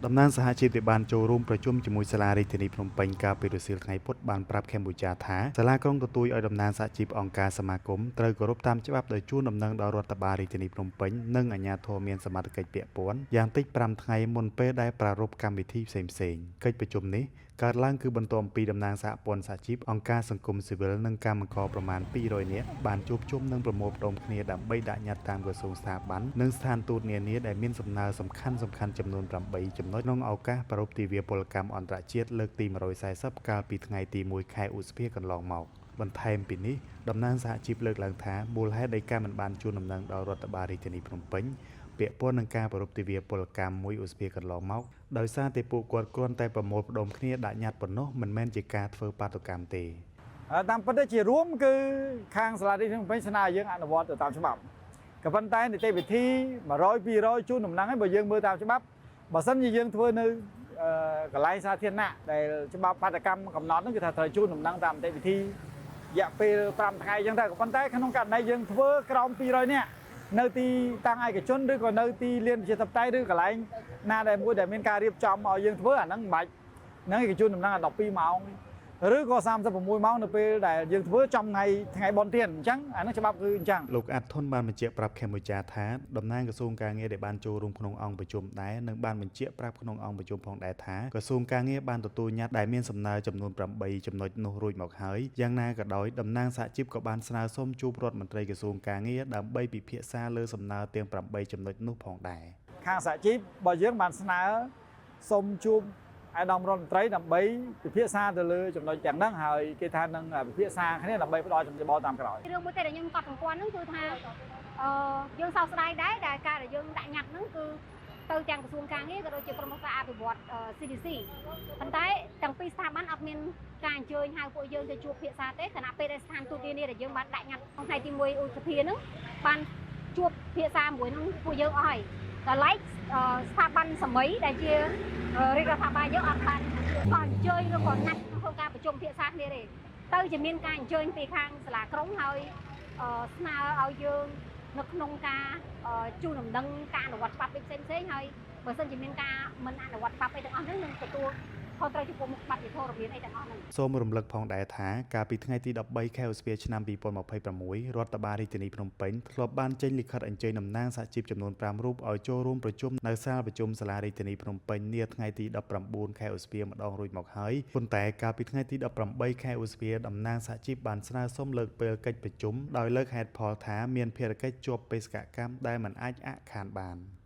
តំណាងសហជីពដែលបានចូលរួមប្រជុំជាមួយសាលារាជធានីភ្នំពេញកាលពីរសៀលថ្ងៃពុធបានប្រាប់កម្ពុជាថាសាលាក្រុងទទូចឲ្យតំណាងសហជីពអង្គការសមាគមត្រូវគោរពតាមច្បាប់ដោយជូនដំណឹងដល់រដ្ឋបាលរាជធានីភ្នំពេញនិងអាជ្ញាធរមានសមត្ថកិច្ចពាក់ព័ន្ធយ៉ាងតិច5ថ្ងៃមុនពេលដែលប្រារព្ធកម្មវិធីផ្សេងៗកិច្ចប្រជុំនេះកើតឡើងគឺបន្ទាប់ពីតំណាងសហព័ន្ធសហជីពអង្គការសង្គមស៊ីវិលនិងកម្មករប្រមាណ200នាក់បានជួបជុំនិងប្រមូលផ្តុំគ្នាដើម្បីដាក់ញត្តិតាមក្រសួងស្ថាប័ននិងស្ថានទូតនានាដែលមានសំណើសំខាន់ៗចំនួន8ចំណុចក្នុងឱកាសប្រារព្ធទិវាពលកម្មអន្តរជាតិលើកទី140កាលពីថ្ងៃទី1ខែឧសភាកន្លងមកបន្ថែមពីនេះតំណាងសហជីពលើកឡើងថាមូលហេតុនៃការមិនបានជូនដំណឹងដល់រដ្ឋបាលរាជធានីភ្នំពេញពាក់ព័ន្ធនឹងការប្រារព្ធទិវាពលកម្មមួយឧសភាកន្លងមកដោយសារតែពួកគាត់គ្រាន់តែប្រមូលផ្តុំគ្នាដាក់ញត្តិប៉ុណ្ណោះមិនមែនជាការធ្វើបាតុកម្មទេតាមពិតទៅជារួមគឺខាងសាលារាជធានីភ្នំពេញស្នើយើងអនុវត្តទៅតាមច្បាប់ក៏ប៉ុន្តែនីតិវិធី100 200ជូនដំណឹងហើយបើយើងមើលតាមច្បាប់បើសិនជាយើងធ្វើនៅកន្លែងសាធារណៈដែលច្បាប់បាតុកម្មកំណត់ហ្នឹងគឺថាត្រូវជូនដំណឹងតាមនីតិវិធីរយៈពេល5ថ្ងៃអញ្ចឹងតែក៏ប៉ុន្តែក្នុងករណីយើងធ្វើក្រោម200នាក់នៅទីតាំងឯកជនឬក៏នៅទីលានប្រជាធិបតេយ្យឬកន្លែងណាដែលមួយដែលមានការរៀបចំឲ្យយើងធ្វើអាហ្នឹងមិនបាច់ហ្នឹងគេជូនដំណឹង12ម៉ោងឬក៏36ម៉ោងនៅពេលដែលយើងធ្វើចំថ្ងៃបុណ្យទានអញ្ចឹងអានឹងច្បាប់គឺអញ្ចឹងលោកអាត់ធុនបានបញ្ជាក់ប្រាប់កម្ពុជាថាតំណាងក្រសួងការងារដែលបានចូលរួមក្នុងអង្គប្រជុំដែរនិងបានបញ្ជាក់ប្រាប់ក្នុងអង្គប្រជុំផងដែរថាក្រសួងការងារបានទទួលញត្តិដែលមានសំណើចំនួន8ចំណុចនោះរួចមកហើយយ៉ាងណាក៏ដោយតំណាងសហជីពក៏បានស្នើសុំជួបរដ្ឋមន្ត្រីក្រសួងការងារដើម្បីពិភាក្សាលើសំណើទាំង8ចំណុចនោះផងដែរខាងសហជីពបើយើងបានស្នើសុំជួបអាដាមរដ្ឋមន្ត្រីដើម្បីពិភាក្សាទៅលើចំណុចទាំងហ្នឹងហើយគេថានឹងពិភាក្សាគ្នាដើម្បីផ្ដល់ចំបល់តាមក្រោយរឿងមួយទៀតដែលខ្ញុំកត់សម្ព័ន្ធហ្នឹងគឺថាយើងសោកស្ដាយដែរដែលការដែលយើងដាក់ញត្តិហ្នឹងគឺទៅទាំងក្រសួងការងារក៏ដូចជាក្រុមប្រឹក្សាអភិវឌ្ឍ CDC ប៉ុន្តែទាំងពីរស្ថាប័នអត់មានការអញ្ជើញហៅពួកយើងទៅជួបពិភាក្សាទេខណៈពេលដែលស្ថានទូតនានាដែលយើងបានដាក់ញត្តិក្នុងថ្ងៃទី1ឧសភាហ្នឹងបានជួបពិភាក្សាមួយនឹងពួកយើងអស់ហើយដល់ឡែកស្ថាប័នសម័យដែលជារាជរដ្ឋាភិបាលយើងអត់បានអញ្ជើញឬក៏ណាត់ក្នុងការប្រជុំពិភាក្សាគ្នាទេទៅជាមានការអញ្ជើញពីខាងសាលាក្រុងហើយស្នើឲ្យយើងនៅក្នុងការជូនដំណឹងការអនុវត្តច្បាប់ផ្សេងៗហើយបើសិនជាមានការមិនអនុវត្តច្បាប់អីទាំងអស់ហ្នឹងនឹងទទួលខុសត្រូវចំពោះមុខច្បាប់វិធរមានអីទាំងអស់ហ្នឹងសូមរំលឹកផងដែរថាកាលពីថ្ងៃទី13ខែឧសភាឆ្នាំ2026រដ្ឋបាលរាជធានីភ្នំពេញធ្លាប់បានចេញលិខិតអញ្ជើញតំណាងសហជីពចំនួន5រូបឲ្យចូលរួមប្រជុំនៅសាលប្រជុំសាលារាជធានីភ្នំពេញនាថ្ងៃទី19ខែឧសភាម្ដងរួចមកហើយប៉ុន្តែកាលពីថ្ងៃទី18ខែឧសភាតំណាងសហជីពបានស្នើសុំលើកពេលកិច្ចប្រជុំដោយលើកហេតុផលថាមានភារកិច្ចជាប់បេសកកម្មដែលមិនអាចអះខានបាន